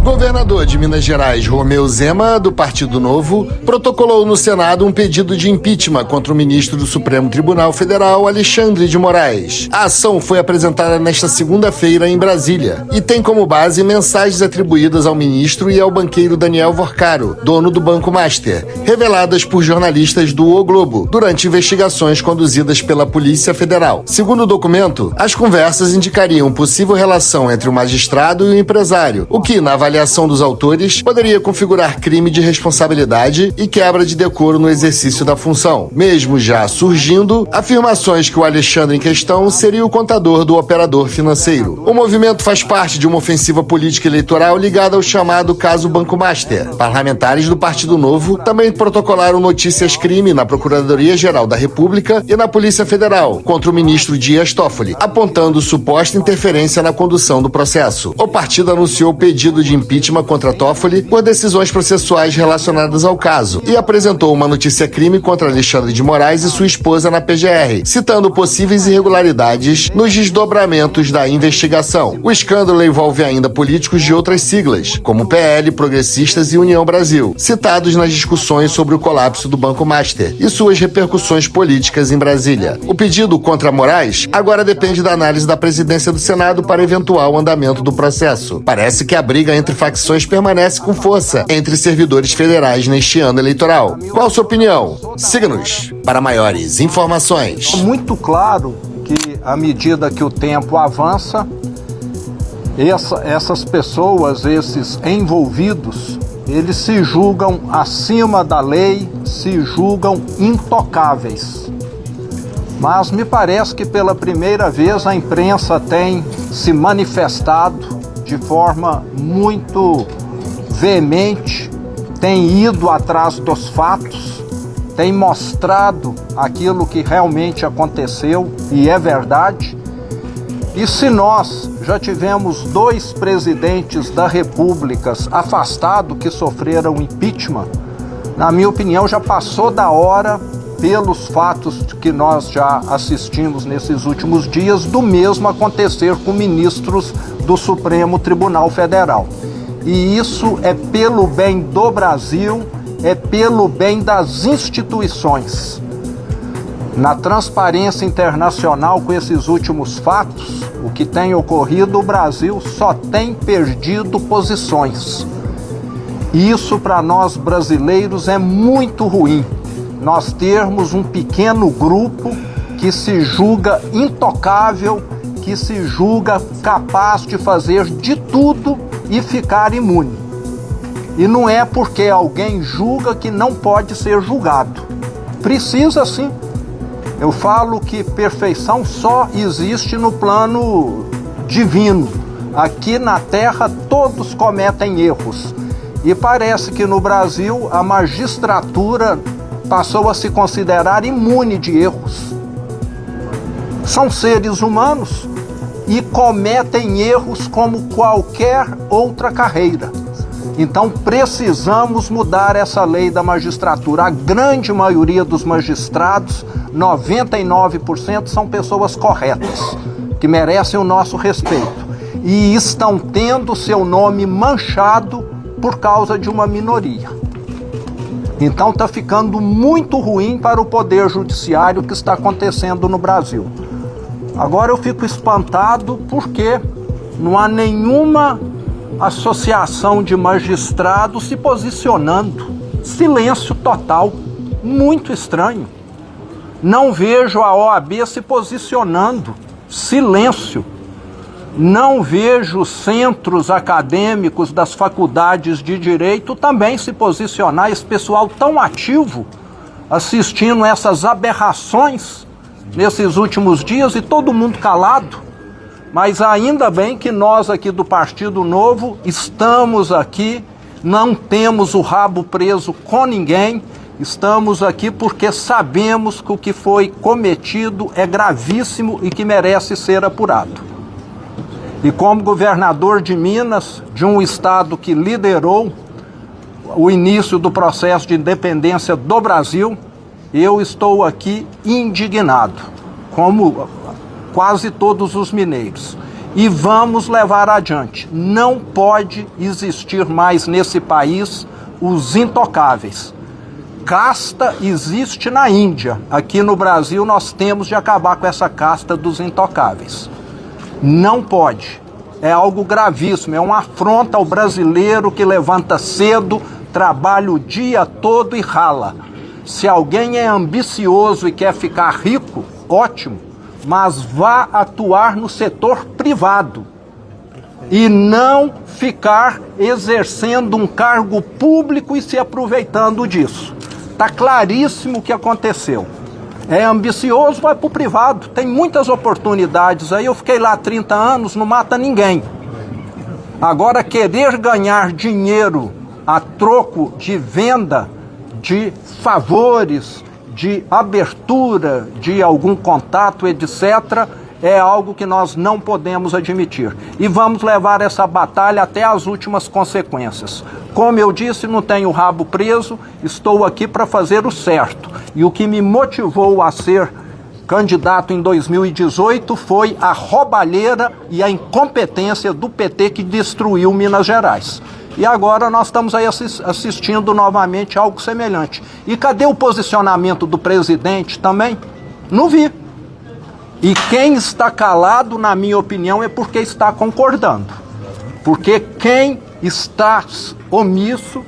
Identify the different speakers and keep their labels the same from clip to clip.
Speaker 1: Governador de Minas Gerais, Romeu Zema, do Partido Novo, protocolou no Senado um pedido de impeachment contra o ministro do Supremo Tribunal Federal, Alexandre de Moraes. A ação foi apresentada nesta segunda-feira em Brasília e tem como base mensagens atribuídas ao ministro e ao banqueiro Daniel Vorcaro, dono do Banco Master, reveladas por jornalistas do O Globo, durante investigações conduzidas pela Polícia Federal. Segundo o documento, as conversas indicariam possível relação entre o magistrado e o empresário, o que, na avaliação dos autores, poderia configurar crime de responsabilidade e quebra de decoro no exercício da função, mesmo já surgindo afirmações que o Alexandre em questão seria o contador do operador financeiro. O movimento faz parte de uma ofensiva política eleitoral ligada ao chamado caso Banco Master. Parlamentares do Partido Novo também protocolaram notícias-crime na Procuradoria-Geral da República e na Polícia Federal contra o ministro Dias Toffoli, apontando suposta interferência na condução do processo. O partido anunciou pedido de impeachment contra Toffoli por decisões processuais relacionadas ao caso e apresentou uma notícia-crime contra Alexandre de Moraes e sua esposa na PGR, citando possíveis irregularidades nos desdobramentos da investigação. O escândalo envolve ainda políticos de outras siglas, como PL, Progressistas e União Brasil, citados nas discussões sobre o colapso do Banco Master e suas repercussões políticas em Brasília. O pedido contra Moraes agora depende da análise da presidência do Senado para eventual andamento do processo. Parece que a briga entre facções permanece com força entre servidores federais neste ano eleitoral. Qual a sua opinião? Siga-nos para maiores informações.
Speaker 2: É muito claro que, à medida que o tempo avança, essas pessoas, esses envolvidos, eles se julgam acima da lei, se julgam intocáveis. Mas me parece que pela primeira vez a imprensa tem se manifestado de forma muito veemente, tem ido atrás dos fatos, tem mostrado aquilo que realmente aconteceu e é verdade. E se nós já tivemos 2 presidentes da República afastados que sofreram impeachment, na minha opinião já passou da hora, pelos fatos que nós já assistimos nesses últimos dias, do mesmo acontecer com ministros do Supremo Tribunal Federal. E isso é pelo bem do Brasil, é pelo bem das instituições. Na transparência internacional com esses últimos fatos, o que tem ocorrido, o Brasil só tem perdido posições. Isso para nós brasileiros é muito ruim. Nós termos um pequeno grupo que se julga intocável, que se julga capaz de fazer de tudo e ficar imune. E não é porque alguém julga que não pode ser julgado. Precisa sim. Eu falo que perfeição só existe no plano divino. Aqui na Terra todos cometem erros. E parece que no Brasil a magistratura passou a se considerar imune de erros. São seres humanos e cometem erros como qualquer outra carreira. Então precisamos mudar essa lei da magistratura. A grande maioria dos magistrados, 99%, são pessoas corretas, que merecem o nosso respeito e estão tendo seu nome manchado por causa de uma minoria. Então está ficando muito ruim para o Poder Judiciário o que está acontecendo no Brasil. Agora eu fico espantado porque não há nenhuma associação de magistrados se posicionando. Silêncio total, muito estranho. Não vejo a OAB se posicionando, silêncio. Não vejo centros acadêmicos das faculdades de direito também se posicionar, esse pessoal tão ativo, assistindo essas aberrações nesses últimos dias e todo mundo calado. Mas ainda bem que nós aqui do Partido Novo estamos aqui, não temos o rabo preso com ninguém, estamos aqui porque sabemos que o que foi cometido é gravíssimo e que merece ser apurado. E como governador de Minas, de um estado que liderou o início do processo de independência do Brasil, eu estou aqui indignado, como quase todos os mineiros. e vamos levar adiante. Não pode existir mais nesse país os intocáveis. Casta existe na Índia. Aqui no Brasil nós temos de acabar com essa casta dos intocáveis. Não pode. É algo gravíssimo, é uma afronta ao brasileiro que levanta cedo, trabalha o dia todo e rala. Se alguém é ambicioso e quer ficar rico, ótimo, mas vá atuar no setor privado e não ficar exercendo um cargo público e se aproveitando disso. Está claríssimo o que aconteceu. É ambicioso, vai para o privado. Tem muitas oportunidades aí. Eu fiquei lá 30 anos, não mata ninguém. Agora, querer ganhar dinheiro a troco de venda de favores, de abertura de algum contato, etc., é algo que nós não podemos admitir. E vamos levar essa batalha até as últimas consequências. Como eu disse, não tenho o rabo preso, estou aqui para fazer o certo. E o que me motivou a ser candidato em 2018 foi a roubalheira e a incompetência do PT que destruiu Minas Gerais. E agora nós estamos aí assistindo novamente algo semelhante. E cadê o posicionamento do presidente também? Não vi. E quem está calado, na minha opinião, é porque está concordando. Porque quem está omisso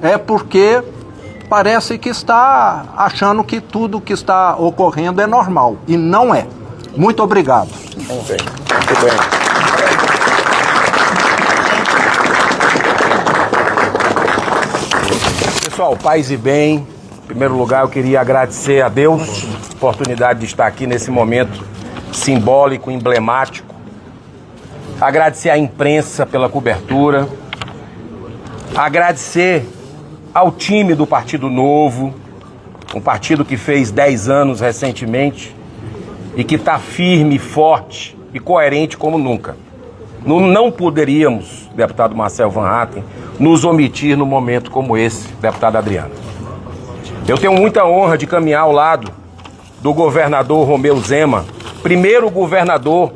Speaker 2: é porque parece que está achando que tudo que está ocorrendo é normal. E não é. Muito obrigado.
Speaker 3: Muito bem. Pessoal, paz e bem. Em primeiro lugar, eu queria agradecer a Deus a oportunidade de estar aqui nesse momento simbólico, emblemático. Agradecer à imprensa pela cobertura. Agradecer ao time do Partido Novo, um partido que fez 10 anos recentemente e que está firme, forte e coerente como nunca. Não poderíamos, deputado Marcel Van Hatten, nos omitir num momento como esse, deputado Adriano. Eu tenho muita honra de caminhar ao lado do governador Romeu Zema, primeiro governador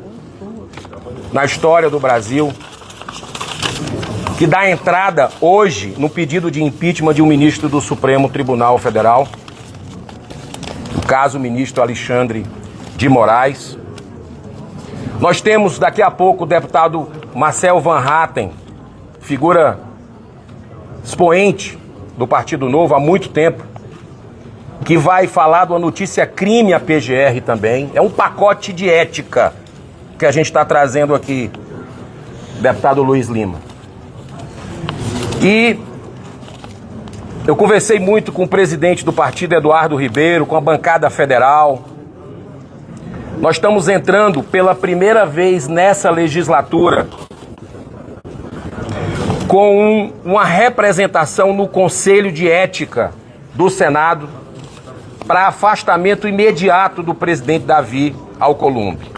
Speaker 3: na história do Brasil, que dá entrada hoje no pedido de impeachment de um ministro do Supremo Tribunal Federal, no caso o ministro Alexandre de Moraes. Nós temos daqui a pouco o deputado Marcel Van Hatten, figura expoente do Partido Novo há muito tempo, que vai falar de uma notícia crime à PGR também. É um pacote de ética que a gente está trazendo aqui, deputado Luiz Lima. E eu conversei muito com o presidente do partido, Eduardo Ribeiro, com a bancada federal. Nós estamos entrando pela primeira vez nessa legislatura com uma representação no Conselho de Ética do Senado para afastamento imediato do presidente Davi Alcolumbre.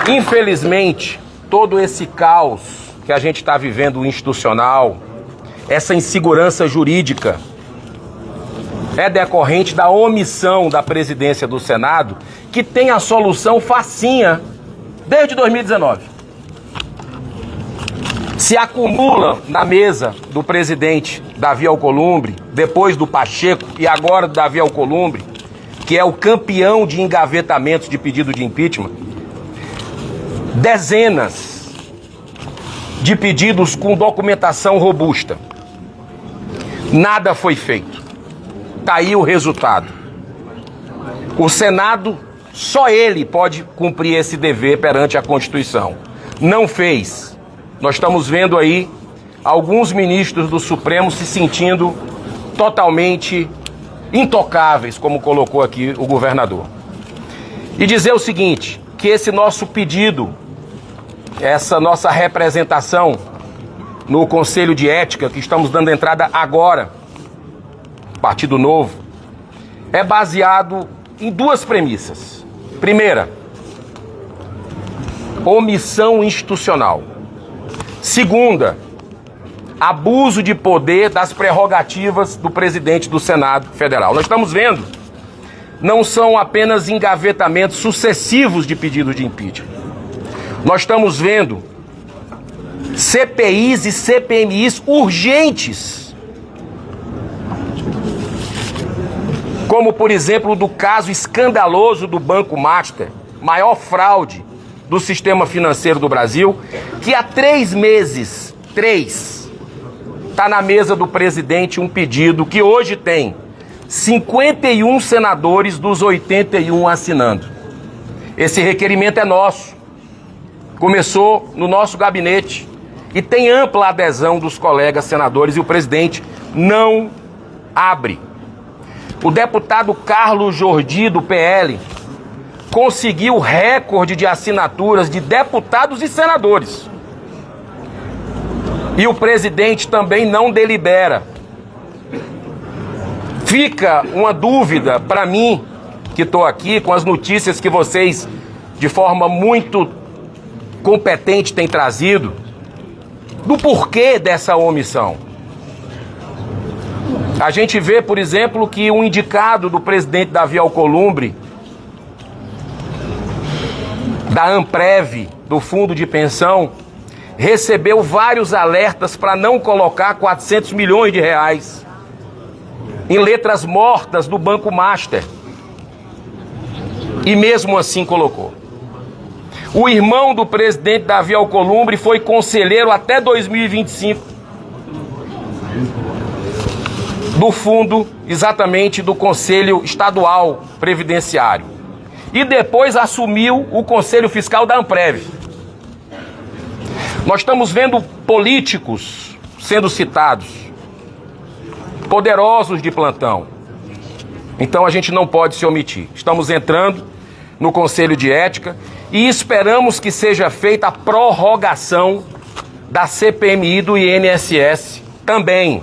Speaker 3: Infelizmente, todo esse caos que a gente está vivendo institucional, essa insegurança jurídica, é decorrente da omissão da presidência do Senado, que tem a solução facinha desde 2019. Se acumula na mesa do presidente Davi Alcolumbre, depois do Pacheco e agora do Davi Alcolumbre, que é o campeão de engavetamentos de pedido de impeachment, dezenas de pedidos com documentação robusta. Nada foi feito. Está aí o resultado. O Senado, só ele pode cumprir esse dever perante a Constituição. Não fez. Nós estamos vendo aí alguns ministros do Supremo se sentindo totalmente intocáveis, como colocou aqui o governador. E dizer o seguinte, que esse nosso pedido, essa nossa representação no Conselho de Ética, que estamos dando entrada agora, Partido Novo, é baseado em duas premissas. Primeira, omissão institucional. Segunda, abuso de poder das prerrogativas do presidente do Senado Federal. Nós estamos vendo não são apenas engavetamentos sucessivos de pedidos de impeachment. Nós estamos vendo CPIs e CPMIs urgentes, como, por exemplo, do caso escandaloso do Banco Master, maior fraude do sistema financeiro do Brasil, que há 3 meses, está na mesa do presidente um pedido que hoje tem 51 senadores dos 81 assinando. Esse requerimento é nosso, começou no nosso gabinete e tem ampla adesão dos colegas senadores e o presidente não abre. O deputado Carlos Jordi, do PL, conseguiu o recorde de assinaturas de deputados e senadores. E o presidente também não delibera. Fica uma dúvida para mim, que estou aqui com as notícias que vocês, de forma muito competente, têm trazido, do porquê dessa omissão. A gente vê, por exemplo, que um indicado do presidente Davi Alcolumbre, da Amprev, do Fundo de Pensão, recebeu vários alertas para não colocar 400 milhões de reais em letras mortas do Banco Master. E mesmo assim colocou. O irmão do presidente Davi Alcolumbre foi conselheiro até 2025 do fundo, exatamente do Conselho Estadual Previdenciário. E depois assumiu o Conselho Fiscal da Amprev. Nós estamos vendo políticos sendo citados, poderosos de plantão. Então a gente não pode se omitir. Estamos entrando no Conselho de Ética e esperamos que seja feita a prorrogação da CPMI do INSS também,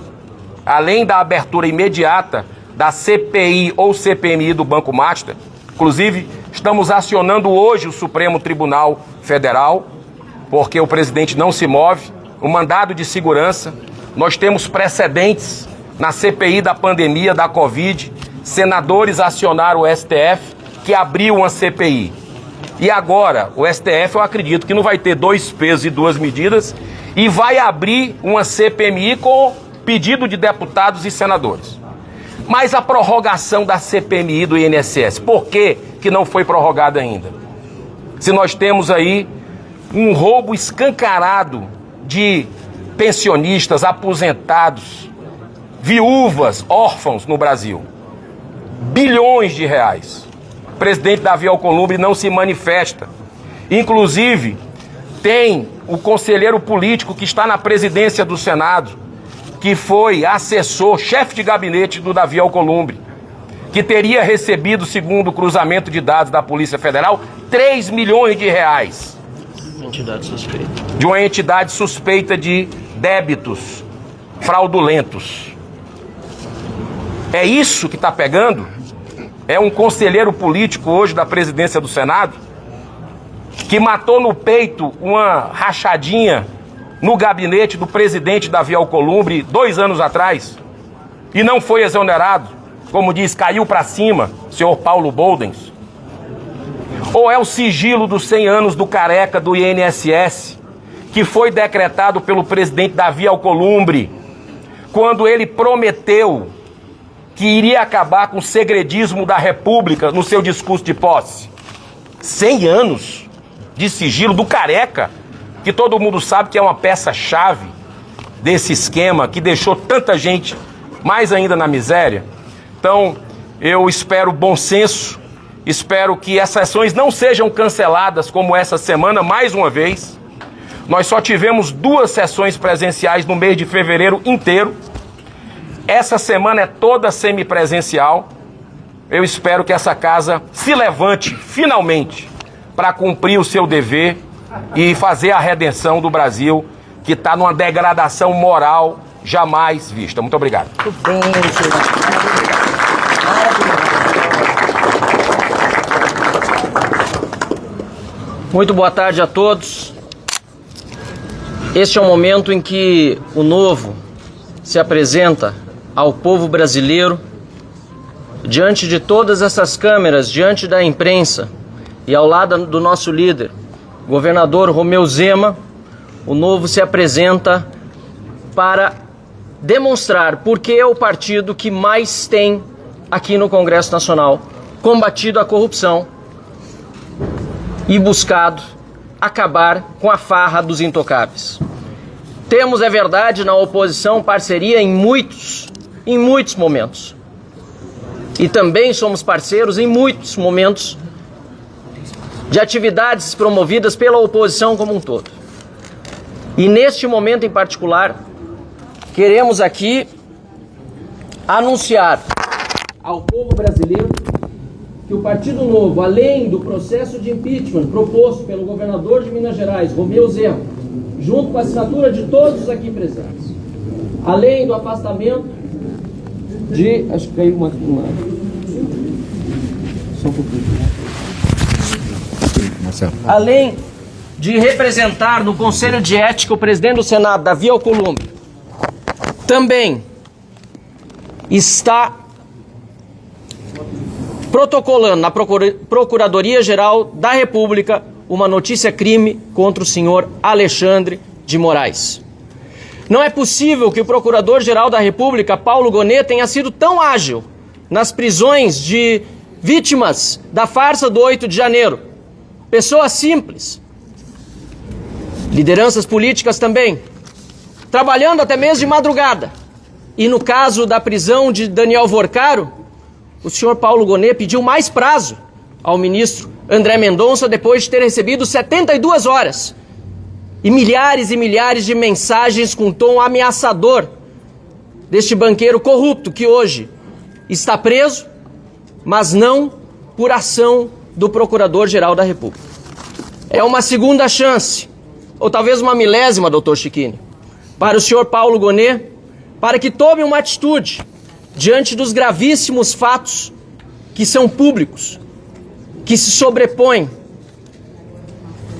Speaker 3: além da abertura imediata da CPI ou CPMI do Banco Master. Inclusive, estamos acionando hoje o Supremo Tribunal Federal, porque o presidente não se move, o mandado de segurança. Nós temos precedentes na CPI da pandemia da Covid, senadores acionaram o STF, que abriu uma CPI. E agora, o STF, eu acredito que não vai ter 2 pesos e 2 medidas, e vai abrir uma CPMI com pedido de deputados e senadores. Mas a prorrogação da CPMI do INSS, por que não foi prorrogada ainda? Se nós temos aí um roubo escancarado de pensionistas, aposentados, viúvas, órfãos no Brasil. Bilhões de reais. O presidente Davi Alcolumbre não se manifesta. Inclusive, tem o conselheiro político que está na presidência do Senado, que foi assessor, chefe de gabinete do Davi Alcolumbre, que teria recebido, segundo o cruzamento de dados da Polícia Federal, 3 milhões de reais.
Speaker 4: Entidade suspeita.
Speaker 3: De uma entidade suspeita de débitos fraudulentos. É isso que está pegando? É um conselheiro político hoje da presidência do Senado que matou no peito uma rachadinha no gabinete do presidente Davi Alcolumbre 2 anos atrás e não foi exonerado, como diz, caiu para cima, senhor Paulo Boldens? Ou é o sigilo dos 100 anos do careca do INSS, que foi decretado pelo presidente Davi Alcolumbre, quando ele prometeu que iria acabar com o segredismo da República no seu discurso de posse? 100 anos de sigilo do careca, que todo mundo sabe que é uma peça-chave desse esquema que deixou tanta gente mais ainda na miséria. Então, eu espero bom senso, espero que essas sessões não sejam canceladas como essa semana, mais uma vez. Nós só tivemos 2 sessões presenciais no mês de fevereiro inteiro. Essa semana é toda semipresencial. Eu espero que essa casa se levante, finalmente, para cumprir o seu dever e fazer a redenção do Brasil, que está numa degradação moral jamais vista. Muito obrigado.
Speaker 4: Muito bem, senhor. Muito boa tarde a todos. Este é o momento em que o novo se apresenta ao povo brasileiro diante de todas essas câmeras, diante da imprensa e ao lado do nosso líder, governador Romeu Zema, o Novo se apresenta para demonstrar por que é o partido que mais tem aqui no Congresso Nacional combatido a corrupção e buscado acabar com a farra dos intocáveis. Temos, é verdade, na oposição parceria em muitos momentos. E também somos parceiros em muitos momentos de atividades promovidas pela oposição como um todo. E neste momento em particular, queremos aqui anunciar ao povo brasileiro que o Partido Novo, além do processo de impeachment proposto pelo governador de Minas Gerais, Romeu Zema, junto com a assinatura de todos os aqui presentes, além do afastamento de... Acho que caiu uma... Só um pouquinho. Além de representar no Conselho de Ética o presidente do Senado, Davi Alcolumbre, também está protocolando na Procuradoria-Geral da República uma notícia-crime contra o senhor Alexandre de Moraes. Não é possível que o Procurador-Geral da República, Paulo Gonet, tenha sido tão ágil nas prisões de vítimas da farsa do 8 de janeiro. Pessoas simples, lideranças políticas também, trabalhando até mesmo de madrugada. E no caso da prisão de Daniel Vorcaro, o senhor Paulo Gonet pediu mais prazo ao ministro André Mendonça depois de ter recebido 72 horas e milhares de mensagens com tom ameaçador deste banqueiro corrupto que hoje está preso, mas não por ação do Procurador-Geral da República. É uma segunda chance, ou talvez uma milésima, doutor Chiquini, para o senhor Paulo Gonet, para que tome uma atitude diante dos gravíssimos fatos que são públicos, que se sobrepõem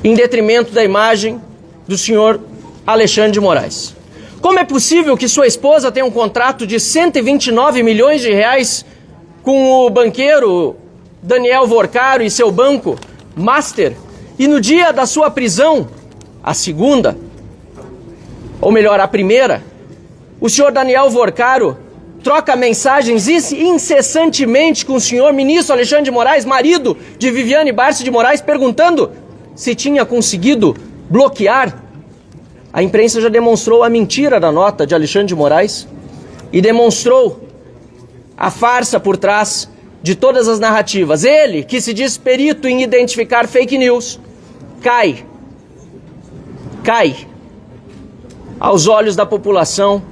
Speaker 4: em detrimento da imagem do senhor Alexandre de Moraes. Como é possível que sua esposa tenha um contrato de 129 milhões de reais com o banqueiro Daniel Vorcaro e seu banco Master, e no dia da sua prisão, a segunda, ou melhor, a primeira, o senhor Daniel Vorcaro troca mensagens incessantemente com o senhor ministro Alexandre de Moraes, marido de Viviane Barça de Moraes, perguntando se tinha conseguido bloquear. A imprensa já demonstrou a mentira da nota de Alexandre de Moraes e demonstrou a farsa por trás de todas as narrativas. Ele, que se diz perito em identificar fake news, cai aos olhos da população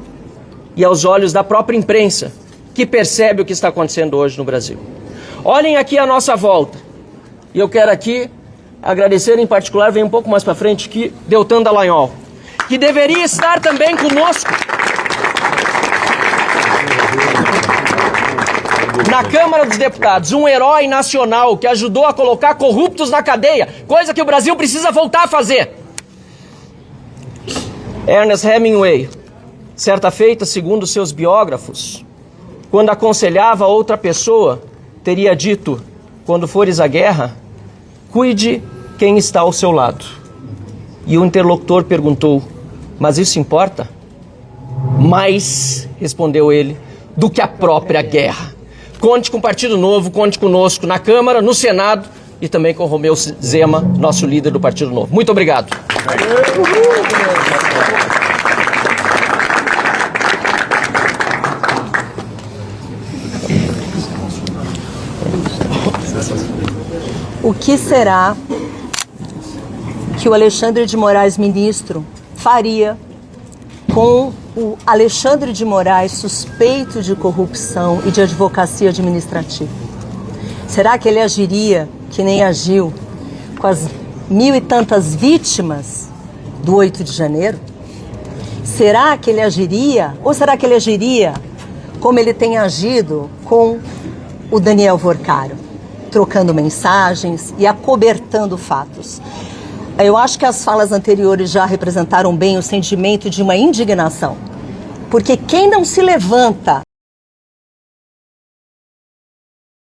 Speaker 4: e aos olhos da própria imprensa, que percebe o que está acontecendo hoje no Brasil. Olhem aqui à nossa volta, e eu quero aqui agradecer em particular, vem um pouco mais para frente, que Deltan Dallagnol, que deveria estar também conosco na Câmara dos Deputados, um herói nacional que ajudou a colocar corruptos na cadeia, coisa que o Brasil precisa voltar a fazer. Ernest Hemingway, certa feita, segundo seus biógrafos, quando aconselhava outra pessoa, teria dito: quando fores à guerra, cuide quem está ao seu lado. E o interlocutor perguntou: mas isso importa? Mais, respondeu ele, do que a própria guerra. Conte com o Partido Novo, conte conosco na Câmara, no Senado e também com o Romeu Zema, nosso líder do Partido Novo. Muito obrigado.
Speaker 5: O que será que o Alexandre de Moraes, ministro, faria com o Alexandre de Moraes suspeito de corrupção e de advocacia administrativa? Será que ele agiria que nem agiu com as 1.000 e tantas vítimas do 8 de janeiro? Será que ele agiria, ou será que ele agiria como ele tem agido com o Daniel Vorcaro, trocando mensagens e acobertando fatos? Eu acho que as falas anteriores já representaram bem o sentimento de uma indignação, porque quem não se levanta